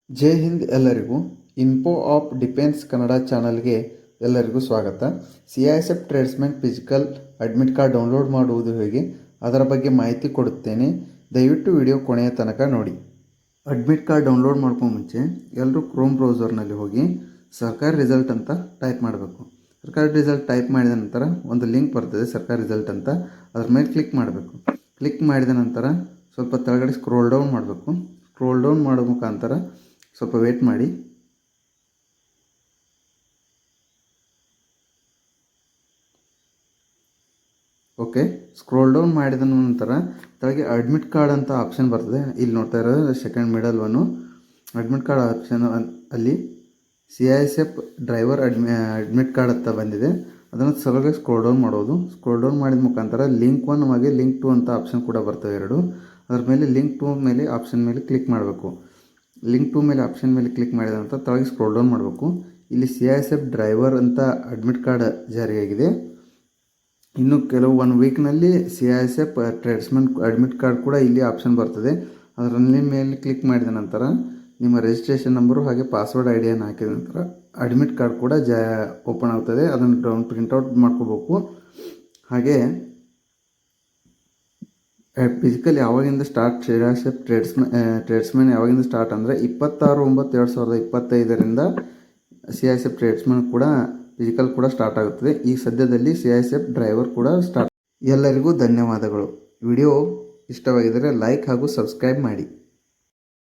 ಜೈ ಹಿಂದ್ ಎಲ್ಲರಿಗೂ. Info of defence Kannada ಚಾನಲ್ಗೆ ಎಲ್ಲರಿಗೂ ಸ್ವಾಗತ. CISF tradesman physical admit card download ಮಾಡುವುದು ಹೇಗೆ ಅದರ ಬಗ್ಗೆ ಮಾಹಿತಿ ಕೊಡುತ್ತೇನೆ. ದಯವಿಟ್ಟು ವಿಡಿಯೋ ಕೊನೆಯ ತನಕ ನೋಡಿ. ಅಡ್ಮಿಟ್ ಕಾರ್ಡ್ ಡೌನ್ಲೋಡ್ ಮಾಡ್ಕೊ ಮುಂಚೆ ಎಲ್ಲರೂ ಕ್ರೋಮ್ ಬ್ರೌಸರ್ನಲ್ಲಿ ಹೋಗಿ ಸರ್ಕಾರಿ ರಿಸಲ್ಟ್ ಅಂತ ಟೈಪ್ ಮಾಡಬೇಕು. ಸರ್ಕಾರಿ ರಿಸಲ್ಟ್ ಟೈಪ್ ಮಾಡಿದ ನಂತರ ಒಂದು ಲಿಂಕ್ ಬರ್ತದೆ ಸರ್ಕಾರಿ ರಿಸಲ್ಟ್ ಅಂತ, ಅದ್ರ ಮೇಲೆ ಕ್ಲಿಕ್ ಮಾಡಬೇಕು. ಕ್ಲಿಕ್ ಮಾಡಿದ ನಂತರ ಸ್ವಲ್ಪ ಕೆಳಗಡೆ ಸ್ಕ್ರೋಲ್ ಡೌನ್ ಮಾಡಬೇಕು. ಸ್ಕ್ರೋಲ್ ಡೌನ್ ಮಾಡೋ ಮುಖಾಂತರ ಸ್ವಲ್ಪ ವೇಟ್ ಮಾಡಿ. ಓಕೆ, ಸ್ಕ್ರೋಲ್ ಡೌನ್ ಮಾಡಿದ ನಂತರ ಕೆಳಗೆ ಅಡ್ಮಿಟ್ ಕಾರ್ಡ್ ಅಂತ ಆಪ್ಷನ್ ಬರ್ತದೆ. ಇಲ್ಲಿ ನೋಡ್ತಾ ಇರೋದು second middle one admit card option. ಅಲ್ಲಿ CISF ಡ್ರೈವರ್ ಅಡ್ಮಿಟ್ ಕಾರ್ಡ್ ಅಂತ ಬಂದಿದೆ. ಅದನ್ನು ಸಲುವಾಗಿ ಸ್ಕ್ರೋಲ್ ಡೌನ್ ಮಾಡೋದು. ಸ್ಕ್ರೋಲ್ ಡೌನ್ ಮಾಡಿದ ಮುಖಾಂತರ ಲಿಂಕ್ 1 ಹಾಗೆ ಲಿಂಕ್ 2 ಅಂತ ಆಪ್ಷನ್ ಕೂಡ ಬರ್ತವೆ ಎರಡು. ಅದರ ಮೇಲೆ ಲಿಂಕ್ 2 ಮೇಲೆ ಆಪ್ಷನ್ ಮೇಲೆ ಕ್ಲಿಕ್ ಮಾಡಬೇಕು. ಲಿಂಕ್ 2 ಮೇಲೆ ಆಪ್ಷನ್ ಮೇಲೆ ಕ್ಲಿಕ್ ಮಾಡಿದ ನಂತರ ಕೆಳಗೆ ಸ್ಕ್ರೋಲ್ ಡೌನ್ ಮಾಡಬೇಕು. ಇಲ್ಲಿ CISF ಡ್ರೈವರ್ ಅಂತ ಅಡ್ಮಿಟ್ ಕಾರ್ಡ್ ಜಾರಿಯಾಗಿದೆ. ಇನ್ನು ಕೆಲವು 1 ವೀಕ್ನಲ್ಲಿ CISF ಟ್ರೇಡ್ಸ್ಮನ್ ಅಡ್ಮಿಟ್ ಕಾರ್ಡ್ ಕೂಡ ಇಲ್ಲಿ ಆಪ್ಷನ್ ಬರ್ತದೆ. ಅದರ ಮೇಲೆ ಕ್ಲಿಕ್ ಮಾಡಿದ ನಂತರ ನಿಮ್ಮ ರಿಜಿಸ್ಟ್ರೇಷನ್ ನಂಬರು ಹಾಗೆ ಪಾಸ್ವರ್ಡ್ ಐಡಿಯನ್ನು ಹಾಕಿದ ನಂತರ ಅಡ್ಮಿಟ್ ಕಾರ್ಡ್ ಕೂಡ ಓಪನ್ ಆಗ್ತದೆ. ಅದನ್ನು ಪ್ರಿಂಟೌಟ್ ಮಾಡ್ಕೋಬೇಕು. ಹಾಗೆ ಫಿಸಿಕಲ್ ಯಾವಾಗಿಂದ ಸ್ಟಾರ್ಟ್, CISF ಟ್ರೇಡ್ಸ್ಮನ್ ಯಾವಾಗಿಂದ ಸ್ಟಾರ್ಟ್ ಅಂದರೆ 26/9/2025 CISF ಟ್ರೇಡ್ಸ್ಮನ್ ಕೂಡ ಫಿಸಿಕಲ್ ಕೂಡ ಸ್ಟಾರ್ಟ್ ಆಗುತ್ತದೆ. ಈ ಸದ್ಯದಲ್ಲಿ CISF ಡ್ರೈವರ್ ಕೂಡ ಸ್ಟಾರ್ಟ್. ಎಲ್ಲರಿಗೂ ಧನ್ಯವಾದಗಳು. ವಿಡಿಯೋ ಇಷ್ಟವಾಗಿದ್ದರೆ ಲೈಕ್ ಹಾಗೂ ಸಬ್ಸ್ಕ್ರೈಬ್ ಮಾಡಿ.